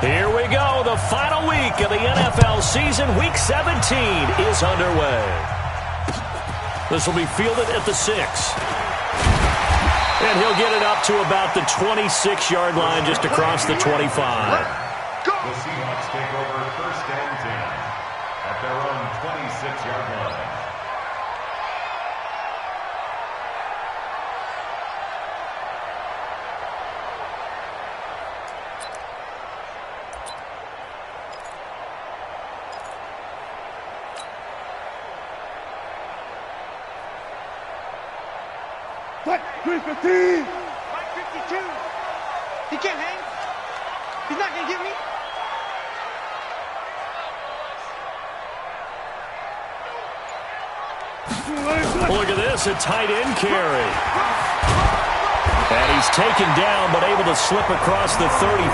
Here we go. The final week of the NFL season. Week 17 is underway. This will be fielded at the 6. And he'll get it up to about the 26-yard line, just across the 25. The Seahawks take over 1st and 10 at their own 26-yard line. What? 315! 552! He can't hang. He's not going to get me. Look at this, a tight end carry. And he's taken down, but able to slip across the 35.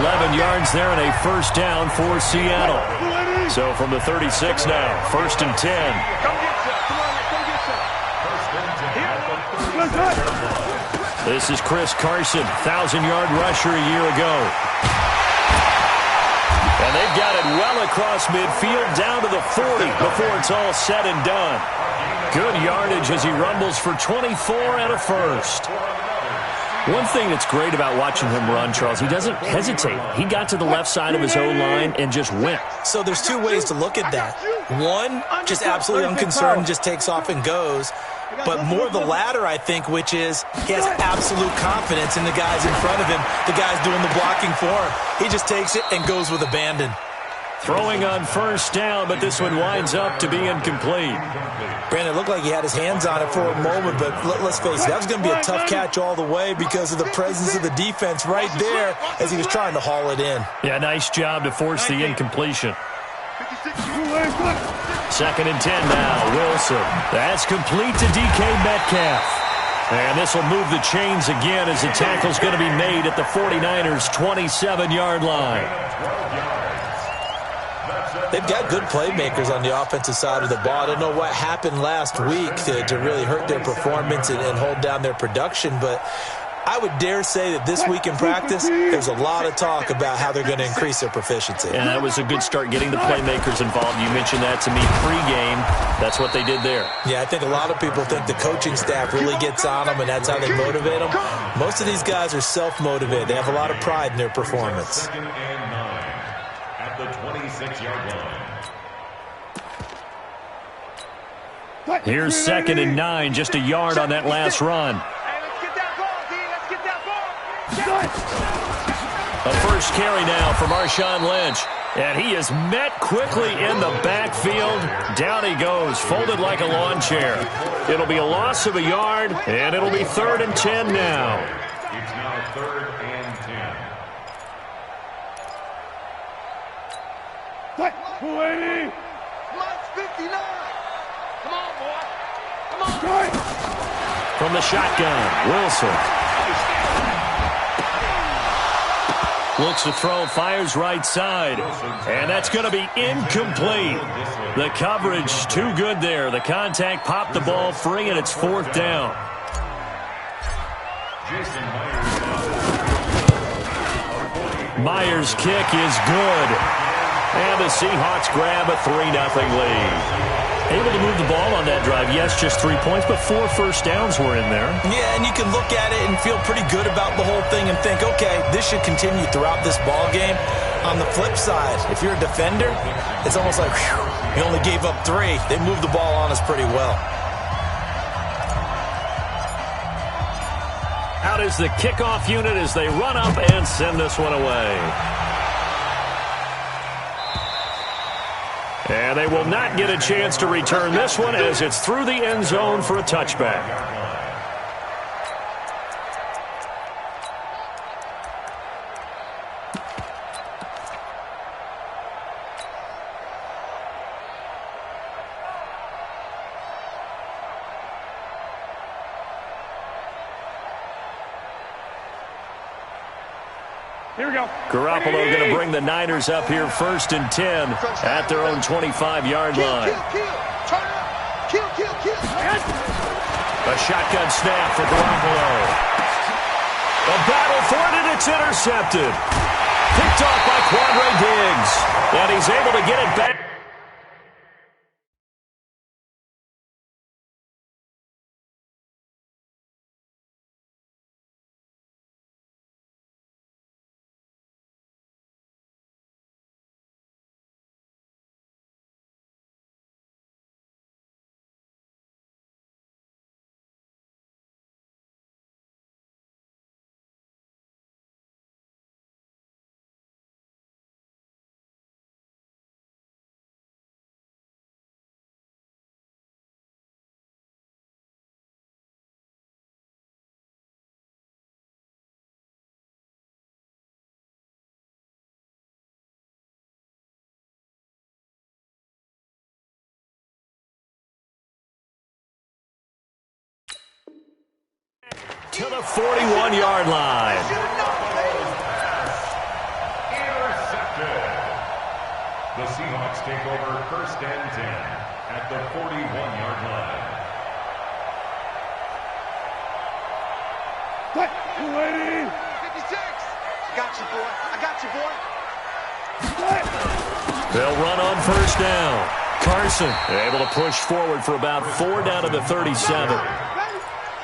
11 yards there and a 1st down for Seattle. So from the 36 now, 1st and 10. This is Chris Carson, 1,000-yard rusher a year ago. And they've got it well across midfield, down to the 40 before it's all said and done. Good yardage as he rumbles for 24 and a 1st. One thing that's great about watching him run, Charles, he doesn't hesitate. He got to the left side of his O-line and just went. So there's two ways to look at that. One, just absolutely unconcerned, just takes off and goes. But more the latter, I think, which is he has absolute confidence in the guys in front of him, the guys doing the blocking for him. He just takes it and goes with abandon. Throwing on 1st down, but this one winds up to be incomplete. Brandon, it looked like he had his hands on it for a moment, but let's face it, that was going to be a tough catch all the way because of the presence of the defense right there as he was trying to haul it in. Yeah, nice job to force the incompletion. 2nd and 10 now, Wilson. That's complete to DK Metcalf. And this will move the chains again as the tackle's going to be made at the 49ers' 27-yard line. They've got good playmakers on the offensive side of the ball. I don't know what happened last week to really hurt their performance and hold down their production, but I would dare say that this week in practice, there's a lot of talk about how they're going to increase their proficiency. And that was a good start getting the playmakers involved. You mentioned that to me pregame. That's what they did there. Yeah, I think a lot of people think the coaching staff really gets on them, and that's how they motivate them. Most of these guys are self-motivated. They have a lot of pride in their performance. 2nd and 9 at the 26-yard line. Here's 2nd and 9, just a yard on that last run. A first carry now for Marshawn Lynch. And he is met quickly in the backfield. Down he goes, folded like a lawn chair. It'll be a loss of a yard, and it'll be 3rd and 10 now. It's now 3rd and 10. 280! Come on, 59! Come on, boy! Come on! From the shotgun, Wilson. Looks to throw, fires right side. And that's going to be incomplete. The coverage too good there. The contact popped the ball free, and it's 4th down. Myers' kick is good. And the Seahawks grab a 3-0 lead. Able to move the ball on that drive. Yes, just 3 points, but 4 first downs were in there. Yeah, and you can look at it and feel pretty good about the whole thing and think, okay, this should continue throughout this ball game. On the flip side, if you're a defender, it's almost like, whew, you only gave up 3. They moved the ball on us pretty well. Out is the kickoff unit as they run up and send this one away. And they will not get a chance to return this one as it's through the end zone for a touchback. Here we go. Garoppolo going to bring the Niners up here 1st and 10 at their own 25-yard line. A shotgun snap for Garoppolo. A battle for it, and it's intercepted. Picked off by Quandre Diggs. And he's able to get it back. To the 41-yard line. Intercepted. The Seahawks take over first and 10 at the 41-yard line. What? 280. 56. I got you, boy. I got you, boy. They'll run on first down. Carson able to push forward for about 4 down to the 37.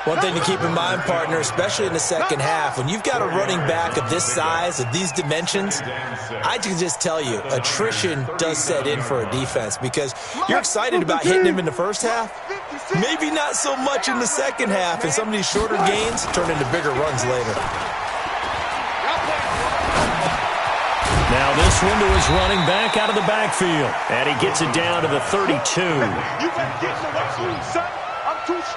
One thing to keep in mind, partner, especially in the second half, when you've got a running back of this size, of these dimensions, I can just tell you, attrition does set in for a defense because you're excited about hitting him in the first half, maybe not so much in the second half, and some of these shorter gains turn into bigger runs later. Now this one to his running back out of the backfield, and he gets it down to the 32.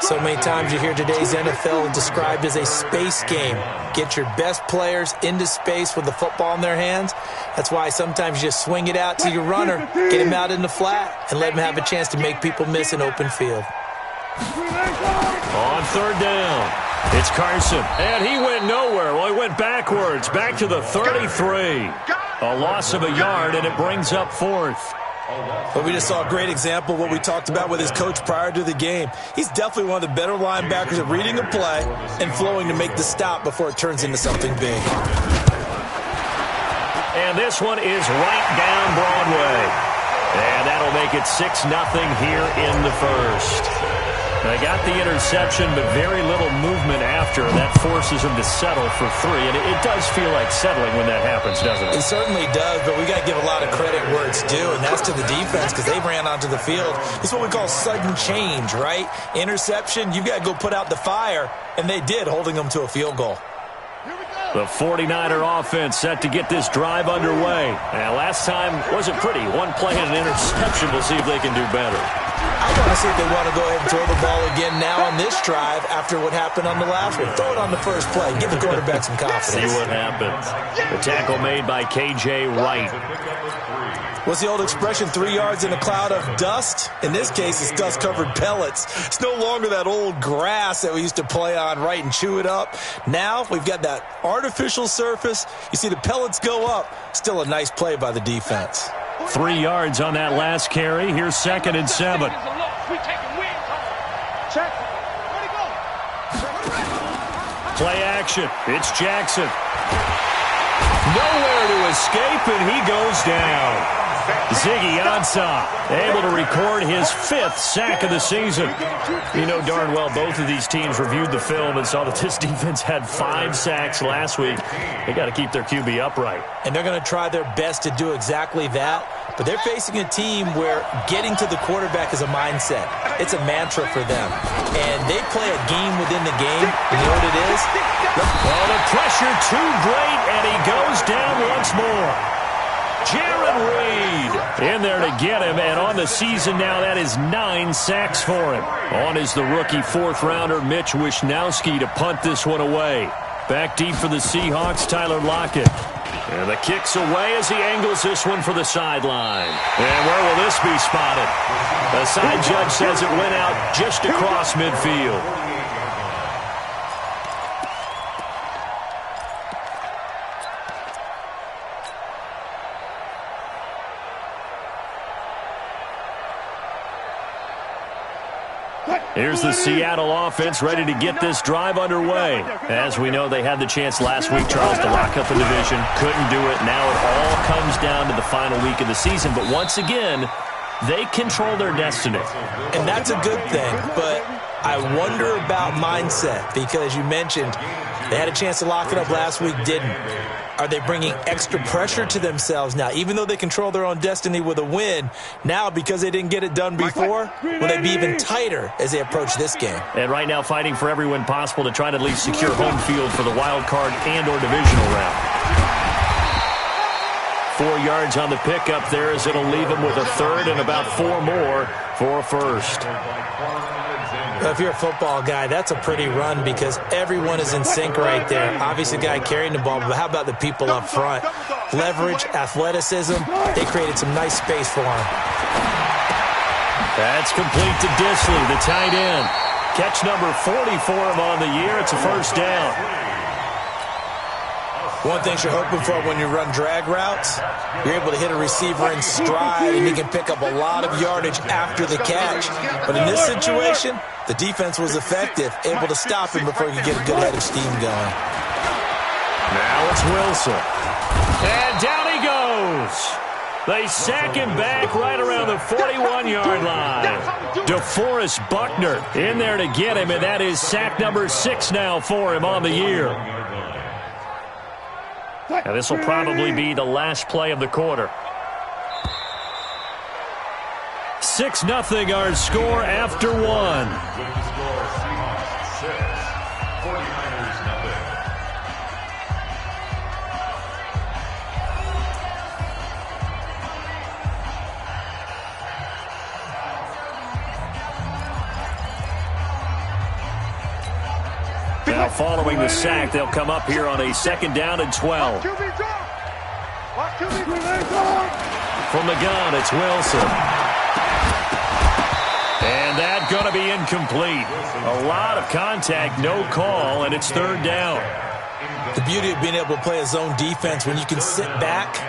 So many times you hear today's NFL described as a space game. Get your best players into space with the football in their hands. That's why sometimes you just swing it out to your runner, get him out in the flat, and let him have a chance to make people miss an open field. On third down, it's Carson, and he went nowhere. Well, he went backwards, back to the 33. A loss of a yard, and it brings up fourth. But we just saw a great example of what we talked about with his coach prior to the game. He's definitely one of the better linebackers at reading a play and flowing to make the stop before it turns into something big. And this one is right down Broadway. And that'll make it 6-0 here in the first. They got the interception, but very little movement after. That forces them to settle for 3. And it does feel like settling when that happens, doesn't it? It certainly does, but we got to give a lot of credit where it's due, and that's to the defense because they ran onto the field. It's what we call sudden change, right? Interception, you got to go put out the fire, and they did, holding them to a field goal. The 49er offense set to get this drive underway. And last time wasn't pretty. One play and an interception. We'll see if they can do better. I want to see if they want to go ahead and throw the ball again now on this drive after what happened on the last one. Throw it on the first play. Give the quarterback some confidence. See what happens. The tackle made by K.J. Wright. What's the old expression, 3 yards in a cloud of dust? In this case, it's dust-covered pellets. It's no longer that old grass that we used to play on, right, and chew it up. Now we've got that artificial surface. You see the pellets go up. Still a nice play by the defense. 3 yards on that last carry. Here's 2nd and 7. Play action. It's Jackson. Nowhere to escape, and he goes down. Ziggy Ansah able to record his 5th sack of the season. You know darn well both of these teams reviewed the film and saw that this defense had 5 sacks last week. They got to keep their QB upright. And they're going to try their best to do exactly that. But they're facing a team where getting to the quarterback is a mindset. It's a mantra for them. And they play a game within the game. You know what it is? Oh, the pressure too great, and he goes down once more. Jaron Reed in there to get him, and on the season now, that is 9 sacks for him. On is the rookie 4th-rounder Mitch Wishnowsky to punt this one away. Back deep for the Seahawks, Tyler Lockett. And the kick's away as he angles this one for the sideline. And where will this be spotted? The side judge says it went out just across midfield. Here's the Seattle offense ready to get this drive underway. As we know, they had the chance last week, Charles, to lock up the division. Couldn't do it. Now it all comes down to the final week of the season. But once again, they control their destiny. And that's a good thing. But I wonder about mindset because you mentioned they had a chance to lock it up last week, didn't. Are they bringing extra pressure to themselves now? Even though they control their own destiny with a win, now because they didn't get it done before, will they be even tighter as they approach this game? And right now fighting for every win possible to try to at least secure home field for the wild card and or divisional round. 4 yards on the pickup there as it'll leave him with a third and about 4 more for a first. If you're a football guy, that's a pretty run because everyone is in sync right there. Obviously, the guy carrying the ball, but how about the people up front? Leverage, athleticism, they created some nice space for him. That's complete to Disley, the tight end. Catch number 40 for him on the year. It's a first down. One thing you're hoping for when you run drag routes, you're able to hit a receiver in stride, and he can pick up a lot of yardage after the catch. But in this situation, the defense was effective, able to stop him before you get a good head of steam going. Now it's Wilson. And down he goes. They sack him back right around the 41-yard line. DeForest Buckner in there to get him, and that is sack number 6 now for him on the year. Now this will probably be the last play of the quarter. 6-0 our score after 1. With the score, Seahawks 6, 49ers nothing. Now following the sack, they'll come up here on a 2nd down and 12. From the gun, it's Wilson. And that's going to be incomplete. A lot of contact, no call, and it's 3rd down. The beauty of being able to play a zone defense when you can sit back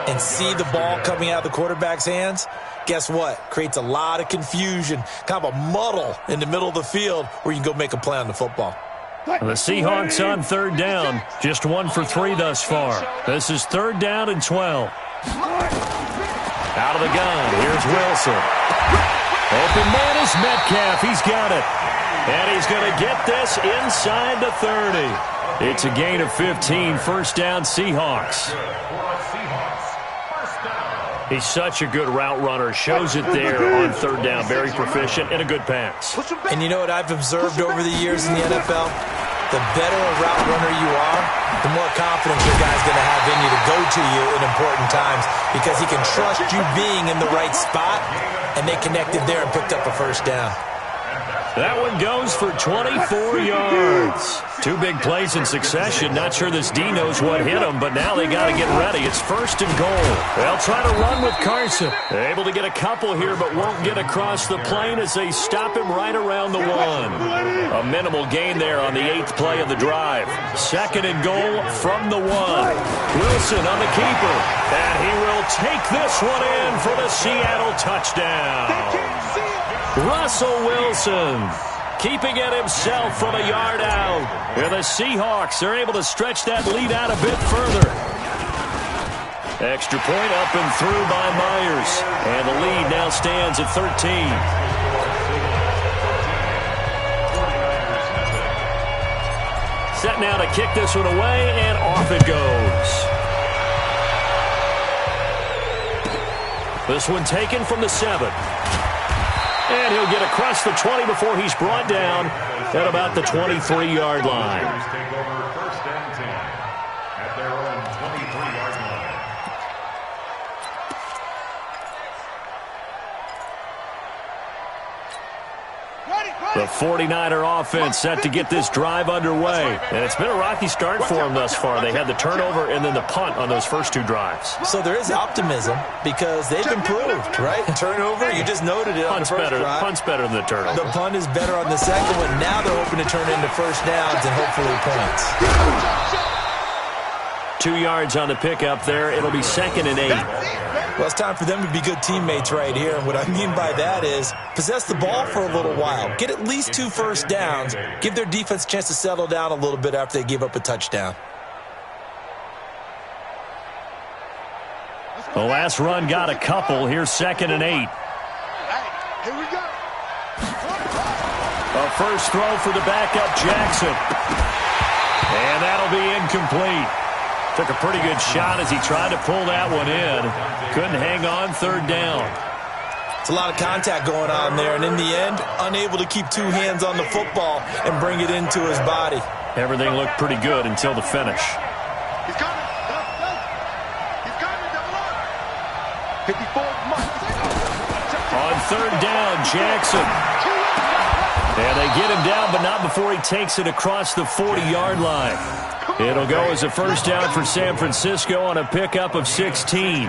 and see the ball coming out of the quarterback's hands, guess what? Creates a lot of confusion, kind of a muddle in the middle of the field where you can go make a play on the football. The Seahawks on 3rd down, just 1 for 3 thus far. This is 3rd down and 12. Out of the gun, here's Wilson. Open man is Metcalf, he's got it. And he's going to get this inside the 30. It's a gain of 15, 1st down Seahawks. He's such a good route runner, shows it there on 3rd down, very proficient and a good pass. And you know what I've observed over the years in the NFL? The better a route runner you are, the more confidence your guy's going to have in you to go to you in important times because he can trust you being in the right spot, and they connected there and picked up a 1st down. That one goes for 24 yards. 2 big plays in succession. Not sure this D knows what hit him, but now they got to get ready. It's 1st and goal. They'll try to run with Carson. They're able to get a couple here, but won't get across the plane as they stop him right around the 1. A minimal gain there on the 8th play of the drive. 2nd and goal from the 1. Wilson on the keeper, and he will take this one in for the Seattle touchdown. Russell Wilson keeping it himself from a yard out. And the Seahawks are able to stretch that lead out a bit further. Extra point up and through by Myers. And the lead now stands at 13. Set now to kick this one away, and off it goes. This one taken from the 7. And he'll get across the 20 before he's brought down at about the 23-yard line. Take over 1st and 10 at their own 23-yard line. The 49er offense set to get this drive underway. And it's been a rocky start for them thus far. They had the turnover and then the punt on those first 2 drives. So there is optimism because they've improved, right? Turnover, you just noted it on the first drive. Punt's better than the turnover. The punt is better on the 2nd one. Now they're hoping to turn into 1st downs and hopefully points. 2 yards on the pickup there. It'll be 2nd and 8. Well, it's time for them to be good teammates right here. And what I mean by that is possess the ball for a little while. Get at least 2 first downs. Give their defense a chance to settle down a little bit after they give up a touchdown. The last run got a couple. Here's 2nd and 8. Here we go. A first throw for the backup, Jackson. And that'll be incomplete. Took a pretty good shot as he tried to pull that one in. Couldn't hang on, 3rd down. It's a lot of contact going on there, and in the end, unable to keep 2 hands on the football and bring it into his body. Everything looked pretty good until the finish. He's coming. He's coming. Double up. 54. On 3rd down, Jackson. And they get him down, but not before he takes it across the 40-yard line. It'll go as a first down for San Francisco on a pickup of 16.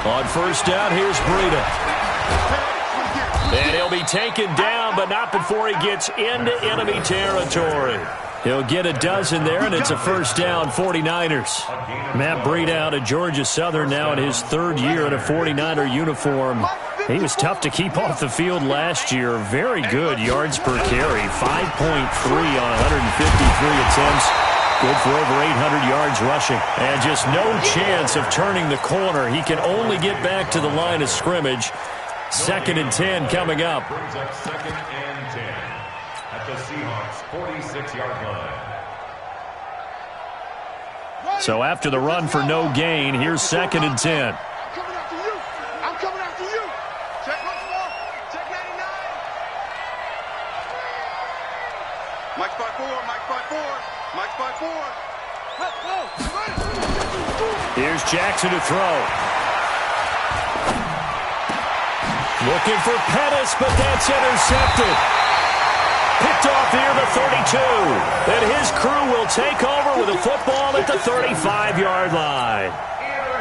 On first down, here's Breida. And he'll be taken down, but not before he gets into enemy territory. He'll get a dozen there, and it's a first down, 49ers. Matt Breida out of Georgia Southern now in his 3rd year in a 49er uniform. He was tough to keep off the field last year. Very good yards per carry, 5.3 on 153 attempts. Good for over 800 yards rushing. And just no chance of turning the corner. He can only get back to the line of scrimmage. 2nd and 10 coming up. Brings up 2nd and 10 at the Seahawks' 46-yard line. So after the run for no gain, here's 2nd and 10. I'm coming after you. Check once more. Check 99. Mike's by 4. Mike's by 4. Mike's by 4. Here's Jackson to throw. Looking for Pettis, but that's intercepted. Picked off near the 32. And his crew will take over with a football at the 35-yard line.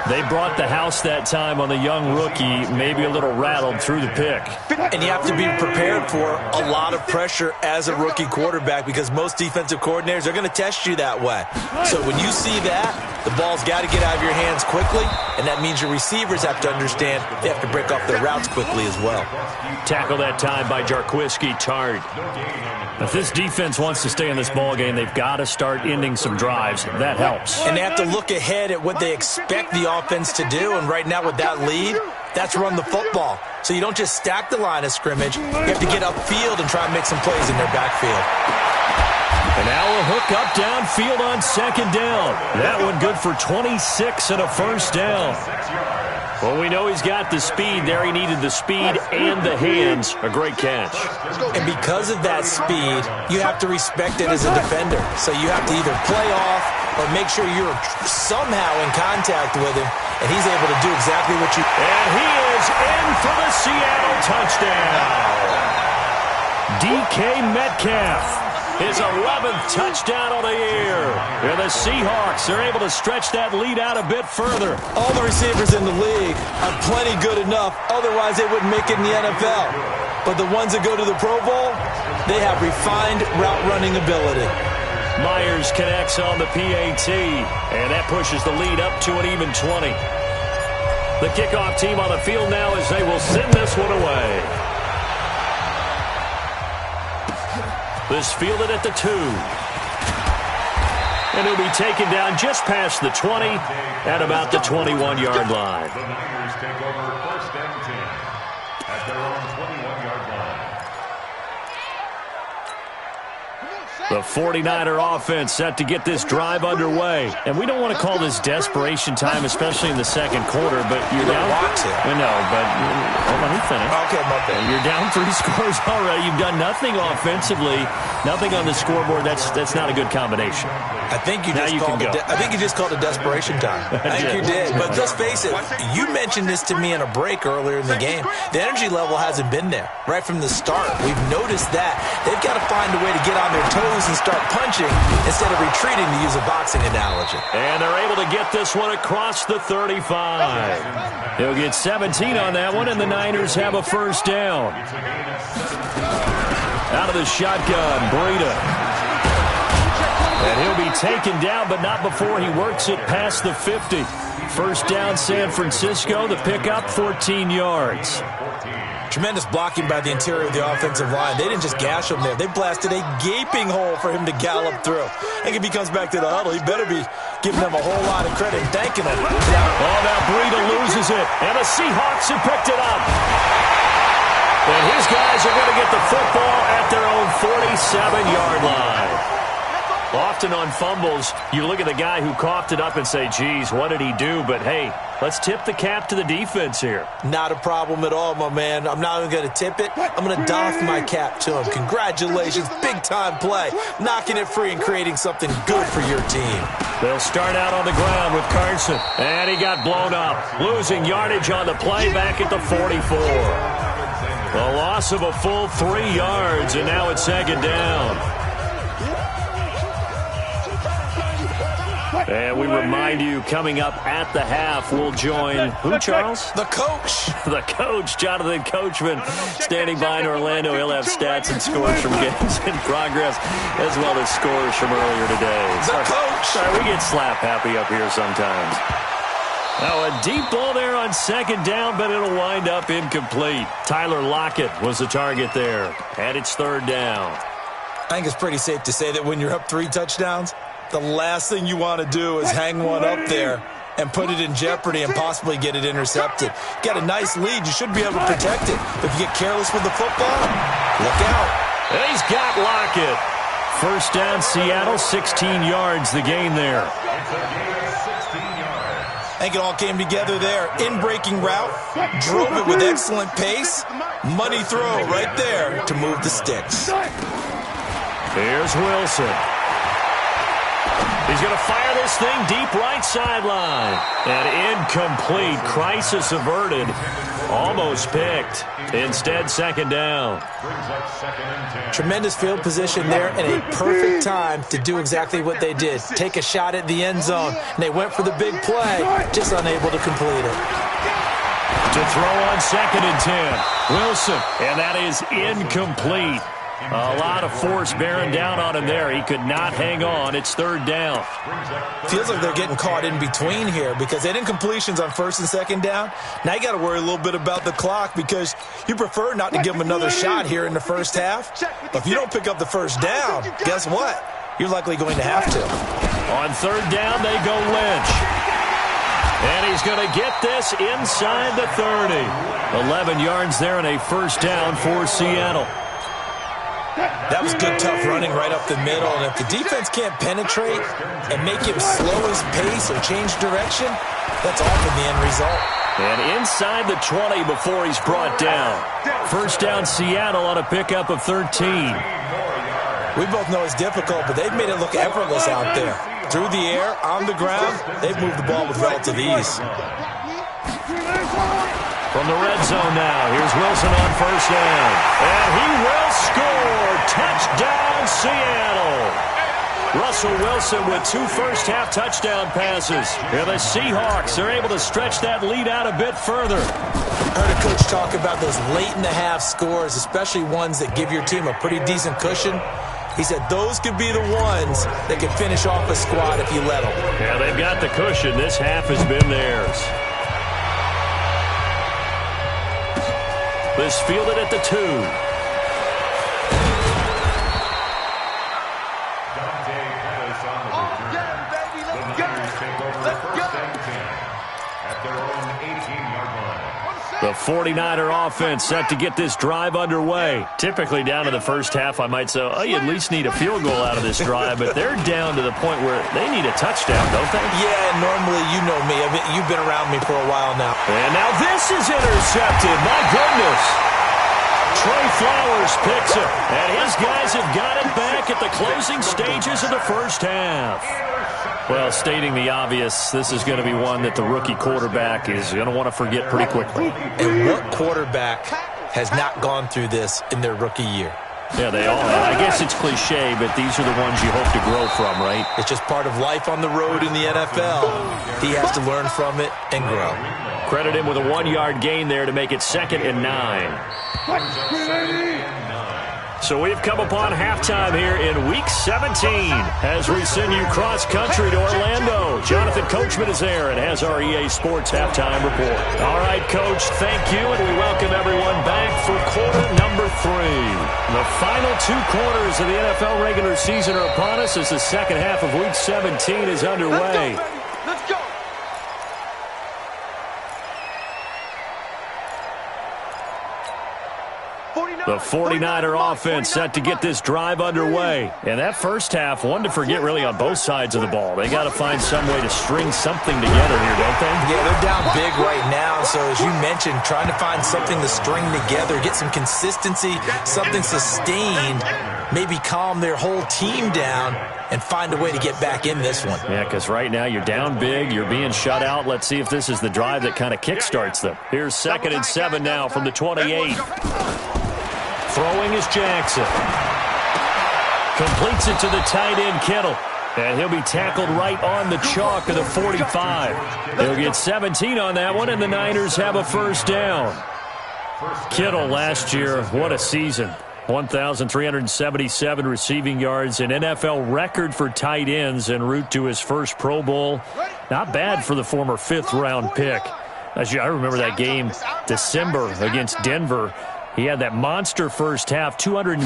They brought the house that time on the young rookie, maybe a little rattled through the pick. And you have to be prepared for a lot of pressure as a rookie quarterback because most defensive coordinators are going to test you that way. So when you see that, the ball's got to get out of your hands quickly, and that means your receivers have to understand they have to break off their routes quickly as well. Tackle that time by Jarquiski Tart. If this defense wants to stay in this ballgame, they've got to start ending some drives. That helps. And they have to look ahead at what they expect the offense to do, and right now with that lead, that's run the football. So you don't just stack the line of scrimmage. You have to get upfield and try and make some plays in their backfield. And now a hook up downfield on 2nd down. That one good for 26 and a first down. Well, we know he's got the speed there. He needed the speed and the hands. A great catch. And because of that speed, you have to respect it as a defender. So you have to either play off or make sure you're somehow in contact with him, and he's able to do exactly what you... And he is in for the Seattle touchdown. DK Metcalf. His 11th touchdown of the year. And the Seahawks are able to stretch that lead out a bit further. All the receivers in the league are plenty good enough. Otherwise, they wouldn't make it in the NFL. But the ones that go to the Pro Bowl, they have refined route running ability. Myers connects on the PAT. And that pushes the lead up to an even 20. The kickoff team on the field now as they will send this one away. This fielded at the 2. And he'll be taken down just past the 20 at about the 21-yard line. The Niners take over 1st and 10 at their own 21-yard line. The 49er offense set to get this drive underway. And we don't want to call this desperation time, especially in the 2nd quarter, but you're down. I know, but let me finish. Okay, my bad. You're down 3 scores already. You've done nothing offensively, nothing on the scoreboard. That's not a good combination. I think you just called it desperation time. I think you did. But let's face it, you mentioned this to me in a break earlier in the game. The energy level hasn't been there right from the start. We've noticed that. They've got to find a way to get on their toes and start punching instead of retreating, to use a boxing analogy. And they're able to get this one across the 35. They'll get 17 on that one, and the Niners have a first down. Out of the shotgun, Breida. And he'll be taken down, but not before he works it past the 50. First down, San Francisco. The pickup, 14 yards. Tremendous blocking by the interior of the offensive line. They didn't just gash him there. They blasted a gaping hole for him to gallop through. I think if he comes back to the huddle, he better be giving them a whole lot of credit and thanking them. Oh, now Breida loses it, and the Seahawks have picked it up. And his guys are going to get the football at their own 47-yard line. Often on fumbles, you look at the guy who coughed it up and say, geez, what did he do? But, hey, let's tip the cap to the defense here. Not a problem at all, my man. I'm not even going to tip it. I'm going to doff my cap to him. Congratulations, big-time play. Knocking it free and creating something good for your team. They'll start out on the ground with Carson. And he got blown up. Losing yardage on the play back at the 44. A loss of a full 3 yards, and now it's second down. And we remind you, coming up at the half, we'll join who, Charles? The coach. The coach, Jonathan Coachman, standing by in Orlando. He'll have stats and scores from games in progress, as well as scores from earlier today. The coach. Sorry, we get slap happy up here sometimes. Now, a deep ball there on second down, but it'll wind up incomplete. Tyler Lockett was the target there, and it's third down. I think it's pretty safe to say that when you're up 3 touchdowns, the last thing you want to do is hang one up there and put it in jeopardy and possibly get it intercepted. Got a nice lead. You should be able to protect it. But if you get careless with the football, look out. And he's got Lockett. First down, Seattle, 16 yards, the gain there. I think it all came together there. In-breaking route, drove it with excellent pace. Money throw right there to move the sticks. Here's Wilson. He's going to fire this thing deep right sideline. And incomplete. Crisis averted. Almost picked. Instead, second down. Tremendous field position there and a perfect time to do exactly what they did. Take a shot at the end zone. And they went for the big play, just unable to complete it. To throw on second and 10. Wilson. And that is incomplete. A lot of force bearing down on him there. He could not hang on. It's third down. Feels like they're getting caught in between here because they didn't completions on first and second down. Now you got to worry a little bit about the clock because you prefer not to give them another shot here in the first half. But if you don't pick up the first down, guess what? You're likely going to have to. On third down, they go Lynch. And he's going to get this inside the 30. 11 yards there and a first down for Seattle. That was good, tough running right up the middle. And if the defense can't penetrate and make him slow his pace or change direction, that's often the end result. And inside the 20 before he's brought down. First down, Seattle on a pickup of 13. We both know it's difficult, but they've made it look effortless out there. Through the air, on the ground, they've moved the ball with relative ease. From the red zone now, here's Wilson on first down. And he will score. Touchdown, Seattle. Russell Wilson with 2 first-half touchdown passes. And the Seahawks are able to stretch that lead out a bit further. I heard a coach talk about those late-in-the-half scores, especially ones that give your team a pretty decent cushion. He said those could be the ones that can finish off a squad if you let them. Yeah, they've got the cushion. This half has been theirs. This fielded at the 2. The 49er offense set to get this drive underway. Typically down to the first half, I might say, oh, you at least need a field goal out of this drive, but they're down to the point where they need a touchdown, don't they? Yeah, normally, you know me. I mean, you've been around me for a while now. And now this is intercepted. My goodness. Trey Flowers picks it, and his guys have got it back at the closing stages of the first half. Well, stating the obvious, this is going to be one that the rookie quarterback is going to want to forget pretty quickly. And what quarterback has not gone through this in their rookie year? Yeah, they all have. I guess it's cliche, but these are the ones you hope to grow from, right? It's just part of life on the road in the NFL. He has to learn from it and grow. Credit him with a 1-yard gain there to make it 2nd and 9. So we've come upon halftime here in Week 17 as we send you cross-country to Orlando. Jonathan Coachman is there and has our EA Sports halftime report. All right, Coach, thank you, and we welcome everyone back for quarter number 3. The final 2 quarters of the NFL regular season are upon us as the second half of Week 17 is underway. Let's go. The 49er offense set to get this drive underway. And that first half, one to forget really on both sides of the ball. They got to find some way to string something together here, don't they? Yeah, they're down big right now. So as you mentioned, trying to find something to string together, get some consistency, something sustained, maybe calm their whole team down and find a way to get back in this one. Yeah, because right now you're down big, you're being shut out. Let's see if this is the drive that kind of kickstarts them. Here's 2nd and 7 now from the 28. Throwing is Jackson. Completes it to the tight end, Kittle. And he'll be tackled right on the chalk of the 45. They'll get 17 on that one, and the Niners have a first down. Kittle last year, what a season. 1,377 receiving yards, an NFL record for tight ends en route to his first Pro Bowl. Not bad for the former 5th-round pick. I remember that game, December, against Denver. He had that monster first half, 210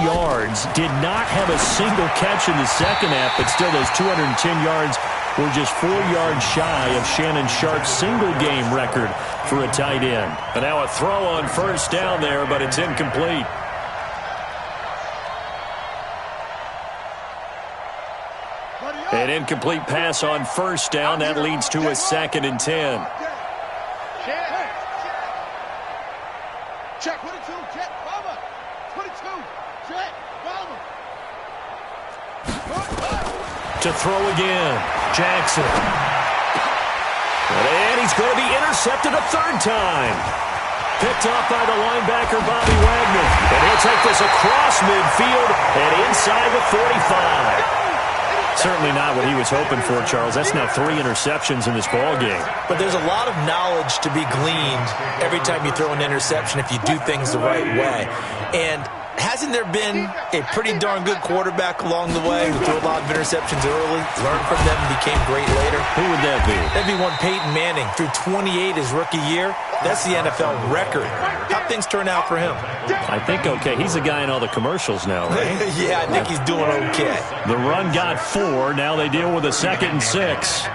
yards, did not have a single catch in the second half, but still those 210 yards were just 4 yards shy of Shannon Sharp's single-game record for a tight end. And now a throw on first down there, but it's incomplete. An incomplete pass on first down. That leads to a 2nd and 10. Check, 22, check, Bama. 22, check, Bama. To throw again, Jackson. And he's going to be intercepted a 3rd time. Picked off by the linebacker, Bobby Wagner. And he'll take this across midfield and inside the 45. Certainly not what he was hoping for, Charles. That's now 3 interceptions in this ball game. But there's a lot of knowledge to be gleaned every time you throw an interception if you do things the right way. And hasn't there been a pretty darn good quarterback along the way who threw a lot of interceptions early, learned from them, and became great later? Who would that be? That'd be one Peyton Manning. Threw 28 his rookie year. That's the NFL record. How'd things turn out for him? I think okay. He's a guy in all the commercials now, right? Yeah, I think he's doing okay. The run got 4. Now they deal with a 2nd and 6.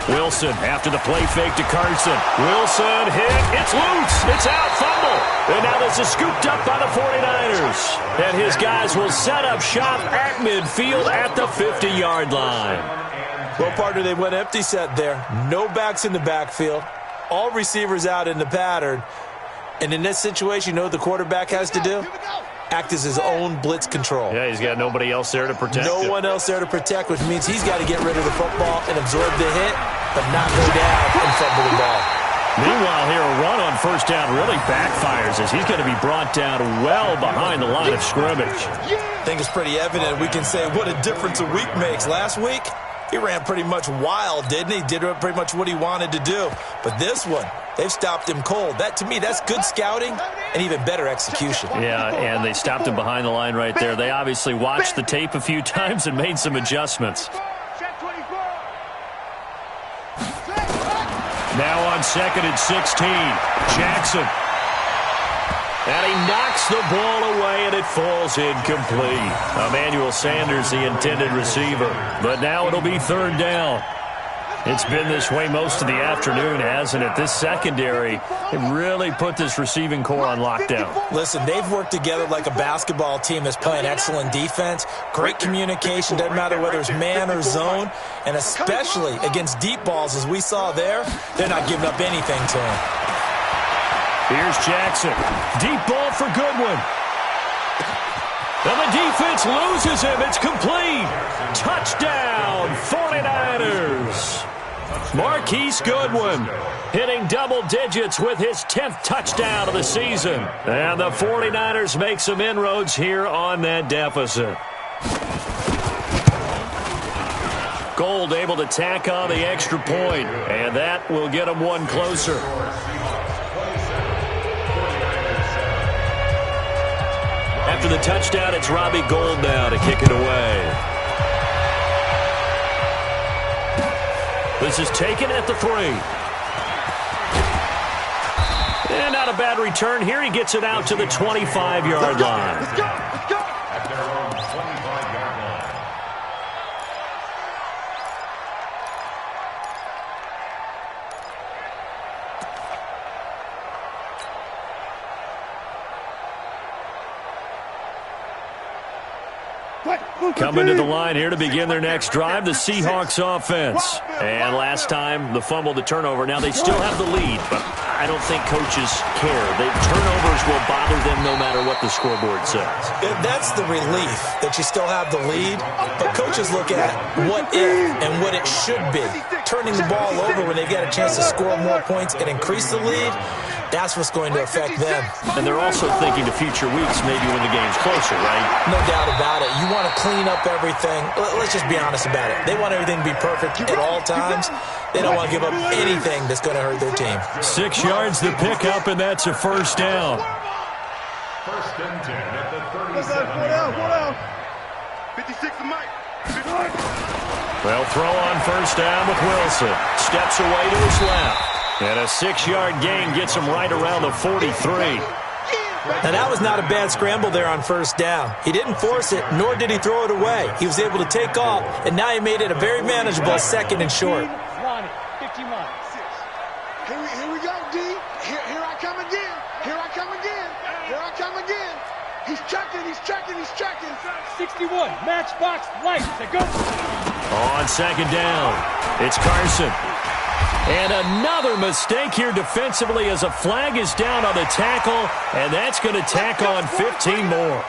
Wilson after the play fake to Carson. Wilson hit. It's loose. It's out. Fumble. And now this is scooped up by the 49ers. And his guys will set up shop at midfield at the 50-yard line. Well, partner, they went empty set there. No backs in the backfield. All receivers out in the pattern. And in this situation, you know what the quarterback has to do? Act as his own blitz control. Yeah, he's got nobody else there to protect him. No one else there to protect, which means he's got to get rid of the football and absorb the hit, but not go down and fumble the ball. Meanwhile, here a run on first down really backfires as he's going to be brought down well behind the line of scrimmage. I think it's pretty evident. We can say what a difference a week makes. Last week, he ran pretty much wild, didn't he? Did pretty much what he wanted to do. But this one, they've stopped him cold. That, to me, that's good scouting and even better execution. Yeah, and they stopped him behind the line right there. They obviously watched the tape a few times and made some adjustments. Now on 2nd and 16, Jackson. And he knocks the ball away, and it falls incomplete. Emmanuel Sanders, the intended receiver. But now it'll be 3rd down. It's been this way most of the afternoon, hasn't it? This secondary, it really put this receiving core on lockdown. Listen, they've worked together like a basketball team that's playing excellent defense. Great communication, doesn't matter whether it's man or zone. And especially against deep balls, as we saw there, they're not giving up anything to him. Here's Jackson. Deep ball for Goodwin. And the defense loses him. It's complete. Touchdown, 49ers. Marquise Goodwin hitting double digits with his 10th touchdown of the season. And the 49ers make some inroads here on that deficit. Gold able to tack on the extra point, and that will get them one closer. After the touchdown, it's Robbie Gould now to kick it away. This is taken at the 3. And not a bad return here. He gets it out to the 25-yard line. Let's go. Let's go. At their own 25-yard line. Coming to the line here to begin their next drive, the Seahawks offense. And last time, the fumble, the turnover. Now they still have the lead, but I don't think coaches care. The turnovers will bother them no matter what the scoreboard says. That's the relief that you still have the lead, but coaches look at what if and what it should be. Turning the ball over when they get a chance to score more points and increase the lead, that's what's going to affect them. And they're also thinking to future weeks, maybe when the game's closer, right? No doubt about it. You want to clean up everything. Let's just be honest about it. They want everything to be perfect at all times. They don't want to give up anything that's going to hurt their team. 6 yards the pickup, and that's a first down. First and 10 at the 37-yard line. 56 to Mike. They'll throw on first down with Wilson. Steps away to his left. And a 6-yard gain gets him right around the 43. Now, that was not a bad scramble there on first down. He didn't force it, nor did he throw it away. He was able to take off, and now he made it a very manageable second and short. 51. Here we go, D. Here I come again. Here I come again. Here I come again. He's checking. 61. Matchbox light to go. On second down, it's Carson. And another mistake here defensively as a flag is down on the tackle, and that's going to tack on 15 more.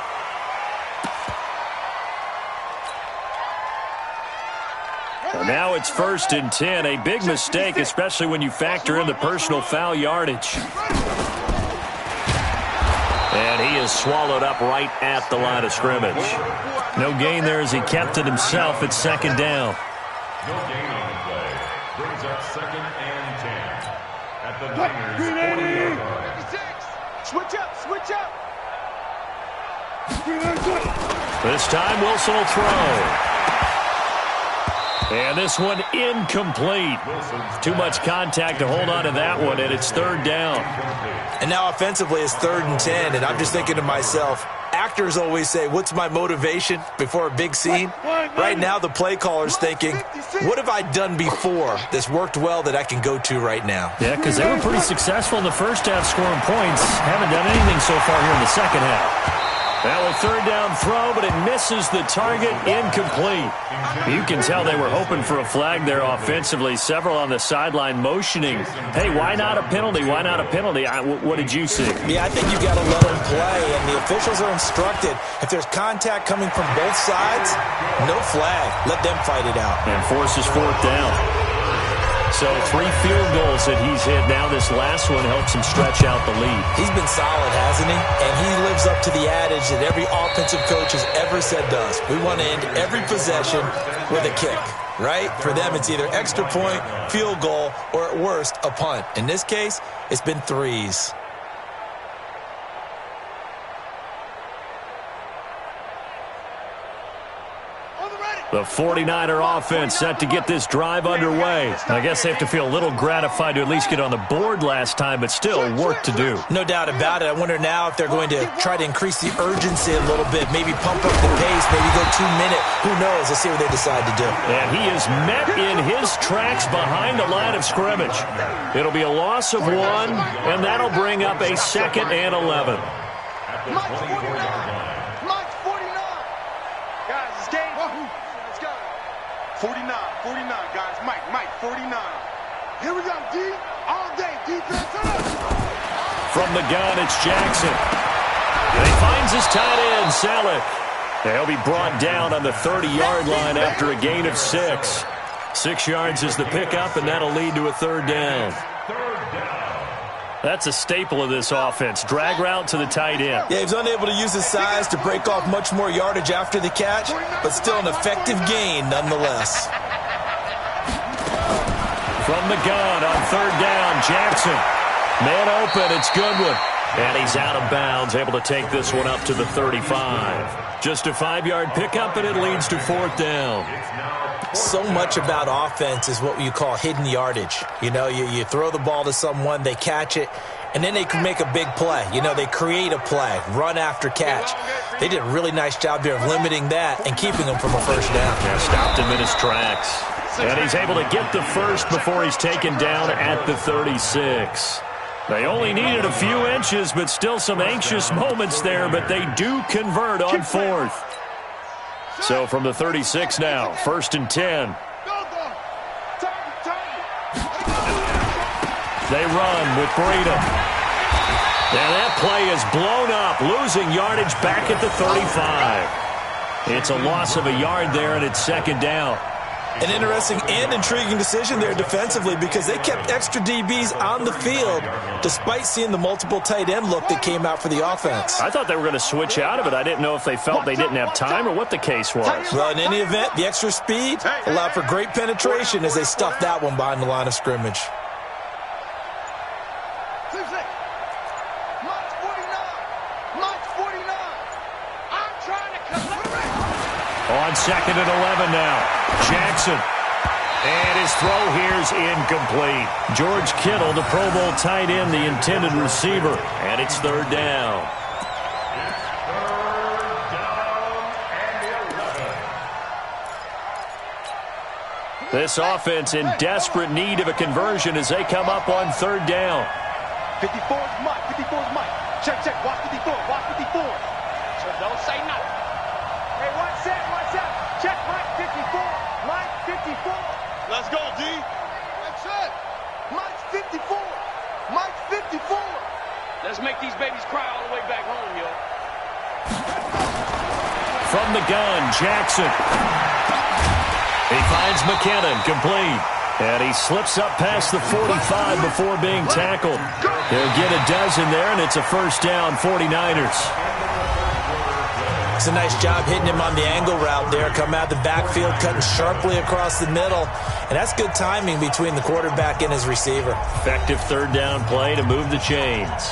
And now it's first and 10, a big mistake, especially when you factor in the personal foul yardage. And he is swallowed up right at the line of scrimmage. No gain there as he kept it himself at second down. No gain on the play. Brings up second and 10 at the Niners' 40-yard line. Switch up. This time Wilson will throw. And this one incomplete. Too much contact to hold on to that one, and it's third down. And now offensively it's 3rd and 10, and I'm just thinking to myself, actors always say, what's my motivation before a big scene? Right now the play caller's thinking, what have I done before that's worked well that I can go to right now? Yeah, because they were pretty successful in the first half scoring points. Haven't done anything so far here in the second half. Now a third down throw, but it misses the target, incomplete. You can tell they were hoping for a flag there offensively. Several on the sideline motioning. Hey, why not a penalty? Why not a penalty? What did you see? Yeah, I think you got to let them play, and the officials are instructed. If there's contact coming from both sides, no flag. Let them fight it out. And forces fourth down. So 3 field goals that he's hit. Now this last one helps him stretch out the lead. He's been solid, hasn't he? And he lives up to the adage that every offensive coach has ever said to us. We want to end every possession with a kick, right? For them, it's either extra point, field goal, or at worst, a punt. In this case, it's been 3s. The 49er offense set to get this drive underway. I guess they have to feel a little gratified to at least get on the board last time, but still work to do. No doubt about it. I wonder now if they're going to try to increase the urgency a little bit, maybe pump up the pace, maybe go 2-minute. Who knows? Let's see what they decide to do. And he is met in his tracks behind the line of scrimmage. It'll be a loss of 1, and that'll bring up a 2nd and 11. At the 24-yard line. 49, guys. Mike, 49. Here we go, D. All day, defense up. From the gun, it's Jackson. And he finds his tight end, Selleck. He'll be brought down on the 30-yard line after a gain of 6. 6 yards is the pickup, and that'll lead to a third down. That's a staple of this offense. Drag route to the tight end. Yeah, he was unable to use his size to break off much more yardage after the catch, but still an effective gain nonetheless. From the gun on third down, Jackson. Man open, it's Goodwin. And he's out of bounds, able to take this one up to the 35. Just a 5-yard pickup, and it leads to 4th down. So much about offense is what you call hidden yardage. You know, you throw the ball to someone, they catch it, and then they can make a big play. You know, they create a play, run after catch. They did a really nice job there of limiting that and keeping them from a first down. Yeah, stopped him in his tracks. And he's able to get the first before he's taken down at the 36. They only needed a few inches, but still some anxious moments there, but they do convert on 4th. So from the 36 now, 1st and 10. They run with Breida. And that play is blown up, losing yardage back at the 35. It's a loss of a yard there, and it's 2nd down. An interesting and intriguing decision there defensively because they kept extra DBs on the field despite seeing the multiple tight end look that came out for the offense. I thought they were going to switch out of it. I didn't know if they felt they didn't have time or what the case was. Well, in any event, the extra speed allowed for great penetration as they stuffed that one behind the line of scrimmage. On 2nd and 11 now. Jackson. And his throw here is incomplete. George Kittle, the Pro Bowl tight end, the intended receiver. And it's 3rd down. This offense in desperate need of a conversion as they come up on 3rd down. 54's Mike. 54's Mike. Check, check. Watch 54. Watch 54. So don't say nothing. Hey, watch that. Watch that. Check Mike 54. Mike 54. Let's go, D. That's it. Mike's 54. Mike's 54. Let's make these babies cry all the way back home, yo. From the gun, Jackson. He finds McKinnon, complete. And he slips up past the 45 before being tackled. He'll get a dozen there, and it's a 1st down, 49ers. It's a nice job hitting him on the angle route there. Come out of the backfield, cutting sharply across the middle. And that's good timing between the quarterback and his receiver. Effective 3rd down play to move the chains.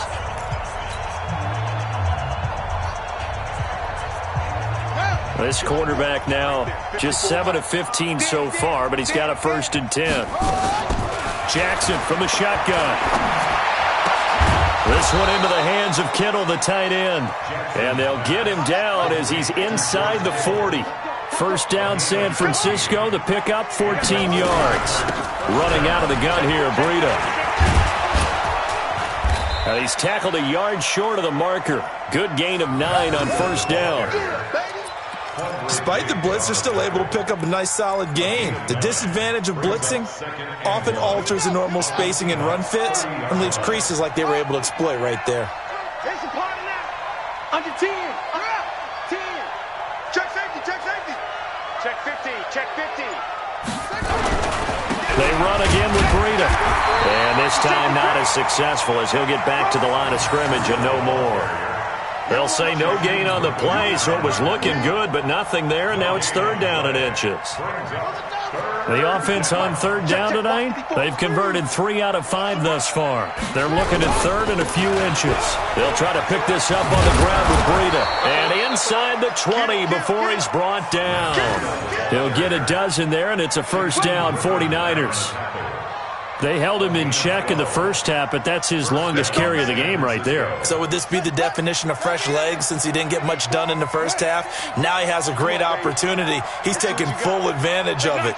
This quarterback now just 7 of 15 so far, but he's got a 1st and 10. Jackson from the shotgun. This one into the hands of Kittle, the tight end. And they'll get him down as he's inside the 40. 1st down, San Francisco. The pickup, 14 yards. Running out of the gun here, Breida. And he's tackled a yard short of the marker. Good gain of 9 on 1st down. Despite the blitz, they're still able to pick up a nice solid gain. The disadvantage of blitzing often alters the normal spacing and run fits and leaves creases like they were able to exploit right there. There's a part of that. Under 10. 10. Check safety. Check safety. Check 15. Check 15. They run again with Breida. And this time not as successful as he'll get back to the line of scrimmage and no more. They'll say no gain on the play, so it was looking good, but nothing there, and now it's 3rd down and inches. The offense on 3rd down tonight, they've converted 3 out of 5 thus far. They're looking at 3rd and a few inches. They'll try to pick this up on the ground with Breida. And inside the 20 before he's brought down. He'll get a dozen there, and it's a 1st down, 49ers. They held him in check in the first half, but that's his longest carry of the game right there. So would this be the definition of fresh legs since he didn't get much done in the first half? Now he has a great opportunity. He's taking full advantage of it.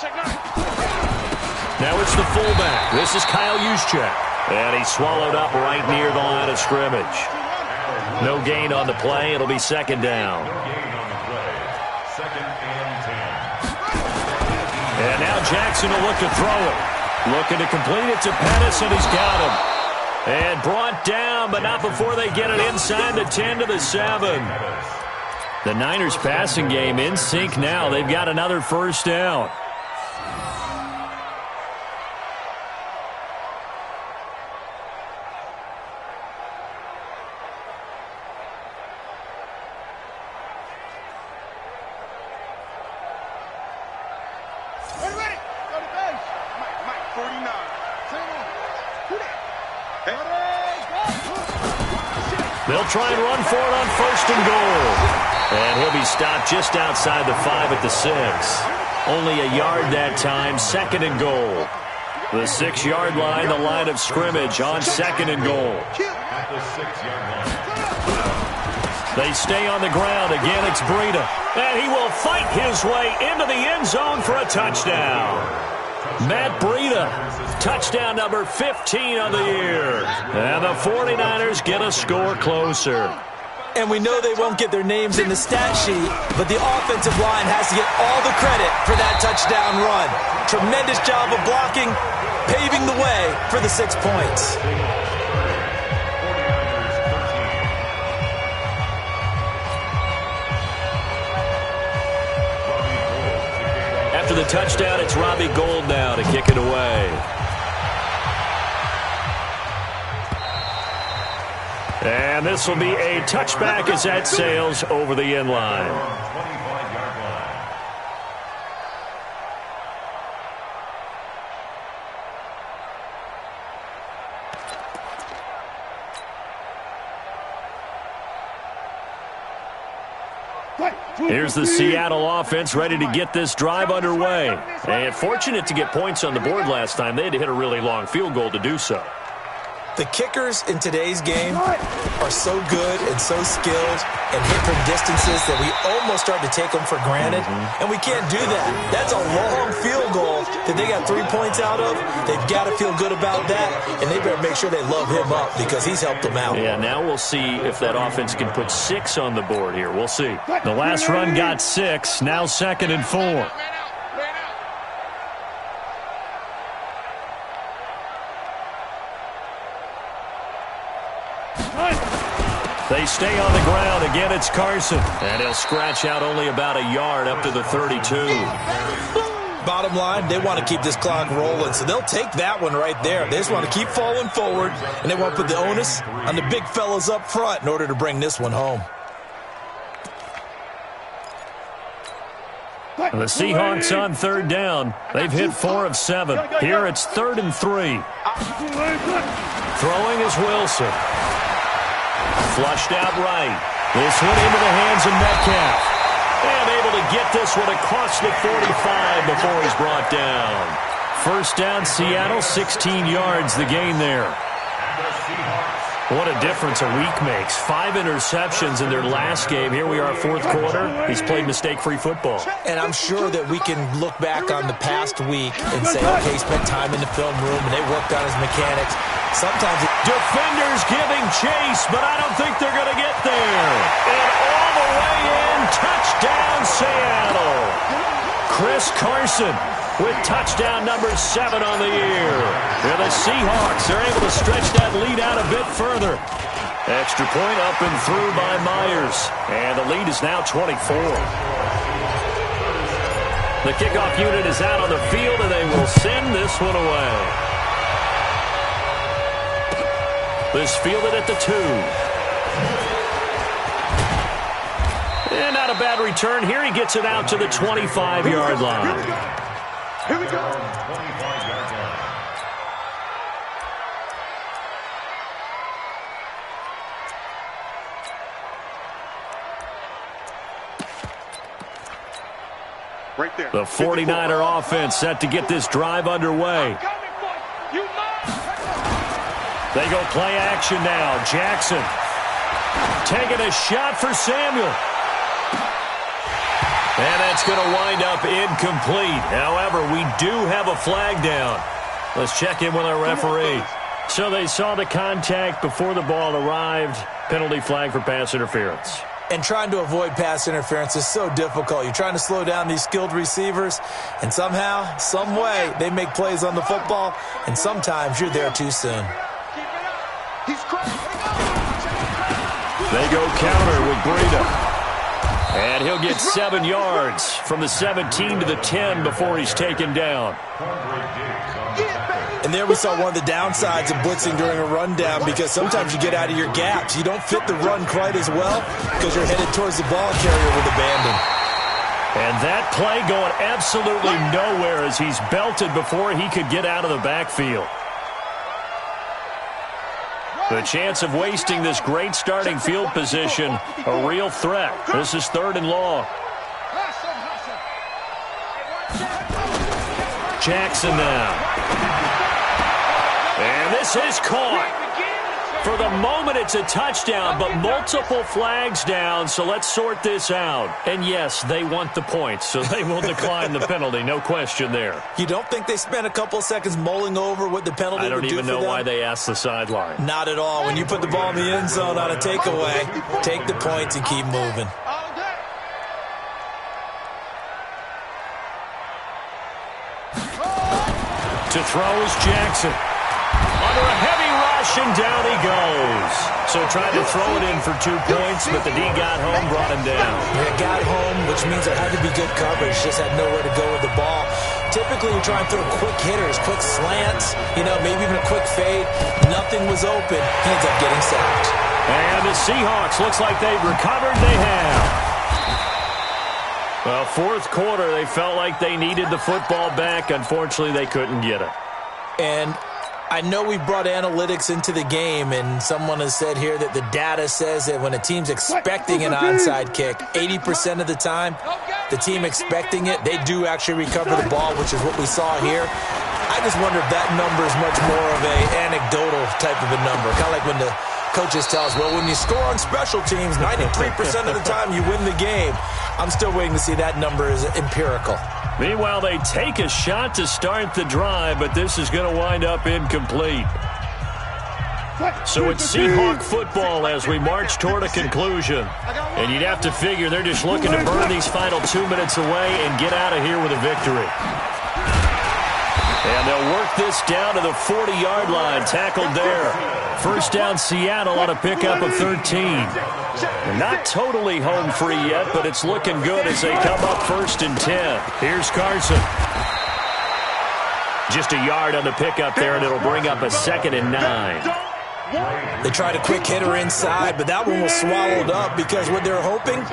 Now it's the fullback. This is Kyle Juszczyk. And he's swallowed up right near the line of scrimmage. No gain on the play. It'll be 2nd down. And now Jackson will look to throw it. Looking to complete it to Pettis, and he's got him. And brought down, but not before they get it inside the 10 to the 7. The Niners passing game in sync now. They've got another 1st down. They'll try and run for it on 1st and goal. And he'll be stopped just outside the 5 at the 6. Only a yard that time, 2nd and goal. The 6-yard line, the line of scrimmage on 2nd and goal. At the 6-yard line. They stay on the ground. Again, it's Breida. And he will fight his way into the end zone for a touchdown. Matt Breida, touchdown number 15 of the year. And the 49ers get a score closer. And we know they won't get their names in the stat sheet, but the offensive line has to get all the credit for that touchdown run. Tremendous job of blocking, paving the way for the 6 points. After the touchdown, it's Robbie Gould now to kick it away. And this will be a touchback as that sails over the end line. 25-yard line. Here's the Seattle offense ready to get this drive underway. And fortunate to get points on the board last time. They had to hit a really long field goal to do so. The kickers in today's game are so good and so skilled and hit from distances that we almost start to take them for granted, and we can't do that. That's a long field goal that they got 3 points out of. They've got to feel good about that, and they better make sure they love him up because he's helped them out. Yeah, now we'll see if that offense can put 6 on the board here. We'll see. The last run got 6, now 2nd and 4. They stay on the ground. Again, it's Carson. And he'll scratch out only about a yard up to the 32. Bottom line, they want to keep this clock rolling, so they'll take that one right there. They just want to keep falling forward, and they want to put the onus on the big fellas up front in order to bring this one home. The Seahawks on 3rd down. They've hit 4 of 7. Here it's 3rd and 3. Throwing is Wilson. Flushed out right. This one into the hands of Metcalf. And able to get this one across the 45 before he's brought down. 1st down, Seattle, 16 yards the gain there. What a difference a week makes. 5 interceptions in their last game. Here we are, 4th quarter. He's played mistake-free football. And I'm sure that we can look back on the past week and say, okay, he spent time in the film room and they worked on his mechanics. Sometimes defenders giving chase, but I don't think they're going to get there. And all the way in, touchdown Seattle. Chris Carson with touchdown number 7 on the year. And the Seahawks are able to stretch that lead out a bit further. Extra point up and through by Myers. And the lead is now 24. The kickoff unit is out on the field, and they will send this one away. This fielded at the 2. And not a bad return. Here he gets it out to the 25-yard line. Here we go. 25-yard line. Right there. The 49er offense set to get this drive underway. They go play action now. Jackson taking a shot for Samuel. And that's going to wind up incomplete. However, we do have a flag down. Let's check in with our referee. So they saw the contact before the ball arrived. Penalty flag for pass interference. And trying to avoid pass interference is so difficult. You're trying to slow down these skilled receivers, and somehow, some way, they make plays on the football, and sometimes you're there too soon. They go counter with Breida. And he'll get 7 yards from the 17 to the 10 before he's taken down. And there we saw one of the downsides of blitzing during a rundown, because sometimes you get out of your gaps. You don't fit the run quite as well because you're headed towards the ball carrier with abandon. And that play going absolutely nowhere as he's belted before he could get out of the backfield. The chance of wasting this great starting field position, a real threat. This is 3rd and long. Jackson now. And this is caught. For the moment, it's a touchdown, but multiple flags down, so let's sort this out. And yes, they want the points, so they will decline the penalty, no question there. You don't think they spent a couple seconds mulling over what the penalty would do for them? I don't even know why they asked the sideline. Not at all. When you put the ball in the end zone on a takeaway, take the points and keep moving. To throw is Jackson. Under a heavy rush, and down he goes. So tried to throw it in for 2 points, but the D got home, brought him down. Yeah, got home, which means there had to be good coverage. Just had nowhere to go with the ball. Typically, you try and throw quick hitters, quick slants, maybe even a quick fade. Nothing was open. He ends up getting sacked. And the Seahawks, looks like they've recovered. They have. Well, 4th quarter, they felt like they needed the football back. Unfortunately, they couldn't get it. And I know we brought analytics into the game, and someone has said here that the data says that when a team's expecting an onside kick, 80% of the time, the team expecting it, they do actually recover the ball, which is what we saw here. I just wonder if that number is much more of a anecdotal type of a number, kind of like when the coaches tell us, well, when you score on special teams, 93% of the time you win the game. I'm still waiting to see that number is empirical. Meanwhile, they take a shot to start the drive, but this is going to wind up incomplete. So it's Seahawk football as we march toward a conclusion. And you'd have to figure they're just looking to burn these final 2 minutes away and get out of here with a victory. And they'll work this down to the 40-yard line, tackled there. First down, Seattle on a pickup of 13. They're not totally home free yet, but it's looking good as they come up 1st and 10. Here's Carson. Just a yard on the pickup there, and it'll bring up a 2nd and 9. They tried a quick hitter inside, but that one was swallowed up because what they're hoping,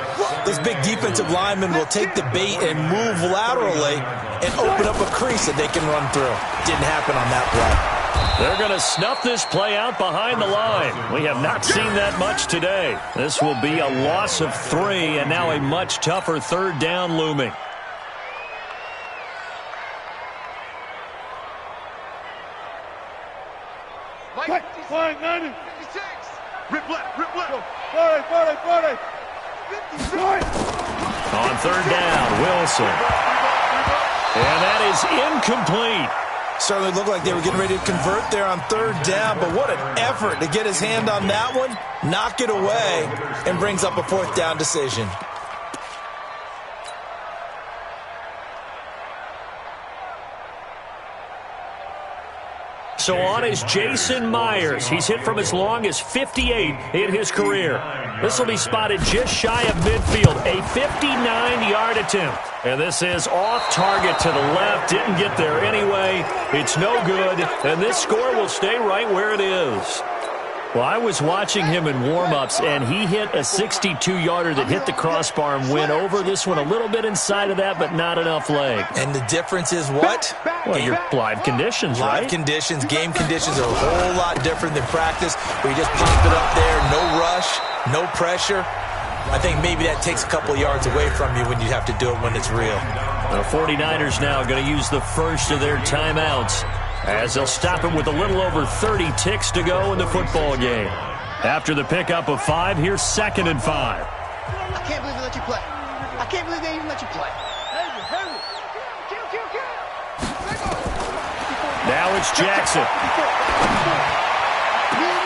those big defensive linemen will take the bait and move laterally and open up a crease that they can run through. Didn't happen on that play. They're going to snuff this play out behind the line. We have not seen that much today. This will be a loss of 3, and now a much tougher 3rd down looming. Flying 90. 56. Rip left. 40. 56. On 3rd down, Wilson. And that is incomplete. Certainly looked like they were getting ready to convert there on 3rd down, but what an effort to get his hand on that one, knock it away, and brings up a 4th down decision. So on is Jason Myers. He's hit from as long as 58 in his career. This will be spotted just shy of midfield, a 59-yard attempt. And this is off target to the left. Didn't get there anyway. It's no good, and this score will stay right where it is. Well, I was watching him in warm-ups, and he hit a 62-yarder that hit the crossbar and went over. This one a little bit inside of that, but not enough leg. And the difference is what? Well, your live conditions, right? Live conditions, game conditions are a whole lot different than practice, where you just pop it up there, no rush, no pressure. I think maybe that takes a couple yards away from you when you have to do it when it's real. The 49ers now going to use the first of their timeouts, as they'll stop it with a little over 30 ticks to go in the football game. After the pickup of 5, here's 2nd and 5. I can't believe they let you play. I can't believe they even let you play. Now it's Jackson.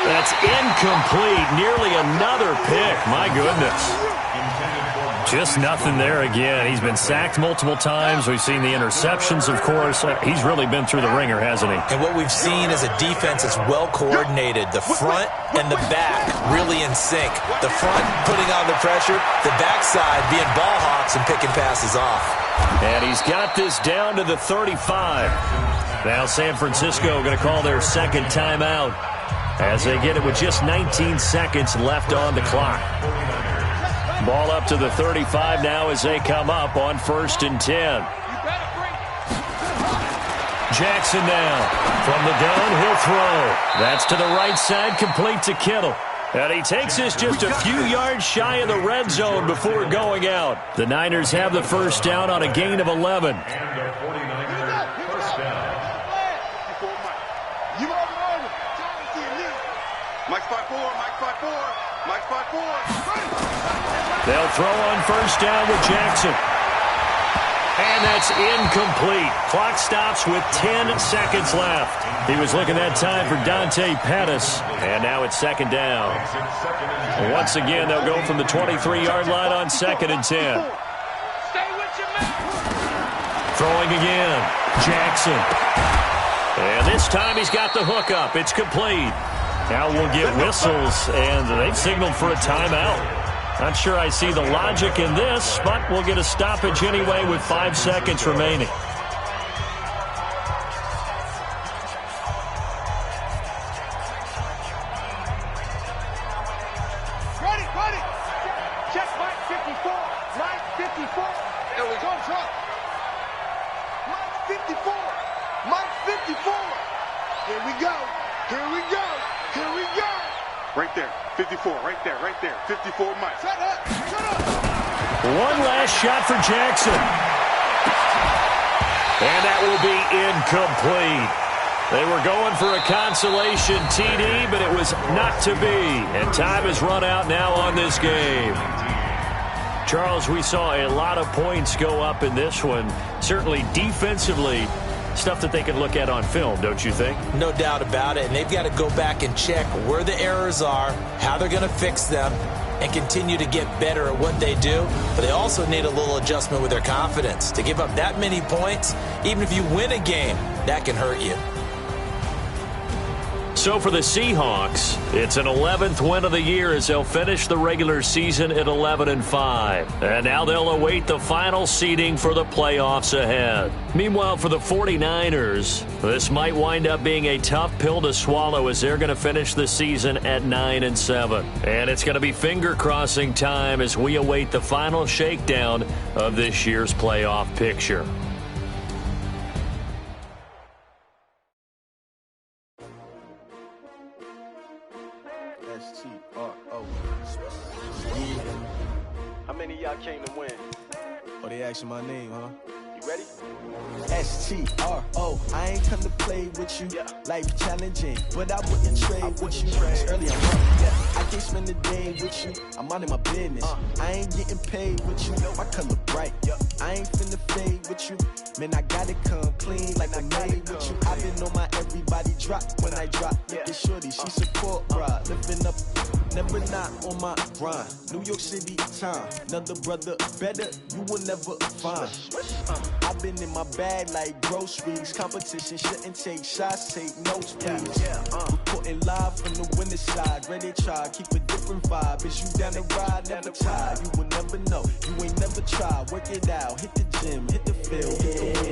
That's incomplete. Nearly another pick. My goodness. Just nothing there again. He's been sacked multiple times. We've seen the interceptions, of course. He's really been through the ringer, hasn't he? And what we've seen is a defense that's well coordinated. The front and the back really in sync. The front putting on the pressure, the backside being ball hawks and picking passes off. And he's got this down to the 35. Now San Francisco going to call their 2nd timeout as they get it with just 19 seconds left on the clock. Ball up to the 35 now as they come up on 1st and 10. Jackson now. From the gun, he'll throw. That's to the right side, complete to Kittle. And he takes this just a few yards shy of the red zone before going out. The Niners have the first down on a gain of 11. And the 49ers first down. You over. Mike spot 4, Mike spot 4, Mike spot 4. They'll throw on first down with Jackson. And that's incomplete. Clock stops with 10 seconds left. He was looking that time for Dante Pettis. And now it's second down. Once again, they'll go from the 23-yard line on 2nd and 10. Stay with your man. Throwing again. Jackson. And this time he's got the hook up. It's complete. Now we'll get whistles, and they've signaled for a timeout. Not sure I see the logic in this, but we'll get a stoppage anyway with 5 seconds remaining. Ready. Check Mike 54. Mike 54. There we go, drop. Mike 54. Mike 54. Here we go. Right there. 54. Right there. 54 Mike. Shut up. One last shot for Jackson. And that will be incomplete. They were going for a consolation TD, but it was not to be. And time has run out now on this game. Charles, we saw a lot of points go up in this one. Certainly defensively, stuff that they can look at on film, don't you think? No doubt about it. And they've got to go back and check where the errors are, how they're going to fix them, and continue to get better at what they do. But they also need a little adjustment with their confidence. To give up that many points, even if you win a game, that can hurt you. So for the Seahawks, it's an 11th win of the year as they'll finish the regular season at 11-5. And now they'll await the final seeding for the playoffs ahead. Meanwhile, for the 49ers, this might wind up being a tough pill to swallow as they're going to finish the season at 9-7. And it's going to be finger-crossing time as we await the final shakedown of this year's playoff picture. How many of y'all came to win? Oh, they asking my name, huh? You ready? STRO, I ain't come to play with you. Yeah. Life challenging, but I wouldn't trade with you. It's early, I'm up. Yeah. I can't spend the day with you. I'm minding my business. I ain't getting paid with you. My color bright. I ain't finna fade with you. Man, I gotta come clean like I made with you. I've been on my everybody drop when I drop. Look at shorty, she support bra. Living up, never not on my grind. New York City time. Another brother better, you will never find. I've been in my bag like groceries. Competition shouldn't take shots, take notes, please. Reporting live from the winter side. Ready to try, keep a different vibe. Is you down the ride, never tired. You will never know, you ain't never tried. Work it out, hit the gym, hit the field.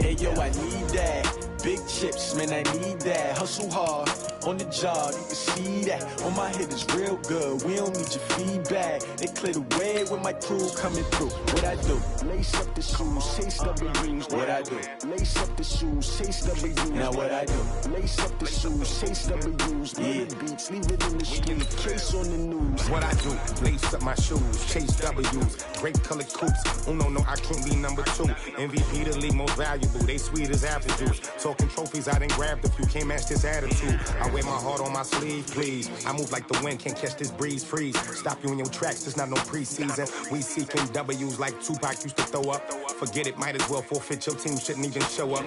Hey yo, I need that. Big chips, man, I need that. Hustle hard, on the job, you can see that. On my head is real good, we don't need your feedback. They clear the way with my crew coming through. What I do? Lace up the shoes, chase W's. What I do? Lace up the shoes, chase W's. Now what I do? Lace up the shoes, chase W's. Yeah, beats, leave it in the street, case on the news. What I do? Lace up my shoes, chase W's. Grape colored coops. Oh no, I can't be number 2. MVP the league most valuable. They sweet as apple juice. Talking trophies, I done grabbed a few. Can't match this attitude. I wear my heart on my sleeve, please. I move like the wind, can't catch this breeze. Freeze. Stop you in your tracks. There's not no preseason. We seeking W's like Tupac used to throw up. Forget it, might as well forfeit. Your team shouldn't even show up.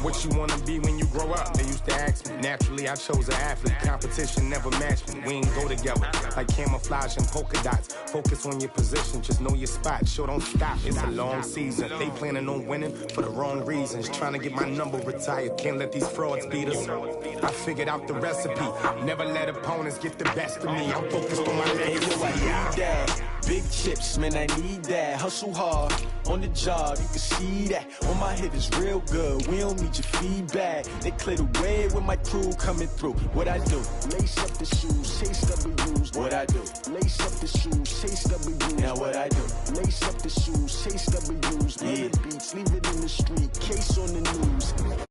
What you wanna be when you grow up? They used to ask me. Naturally, I chose an athlete. Competition never matched me. We ain't go together like camouflage and polka dots. Focus on your position, just know your spot. Sure, don't stop. It's a long season. They planning on winning for the wrong reasons. Trying to get my number retired. Can't let these frauds beat us. I figured out the recipe. Never let opponents get the best of me. I'm focused on my legacy. I need that. Big chips, man, I need that. Hustle hard, on the job, you can see that. On my head is real good, we don't need your feedback. They clear the way with my crew coming through. What I do? Lace up the shoes, chase W's. What I do? Lace up the shoes, chase W's. Now what I do? Lace up the shoes, chase W's. Yeah, beats, leave it in the street, case on the news.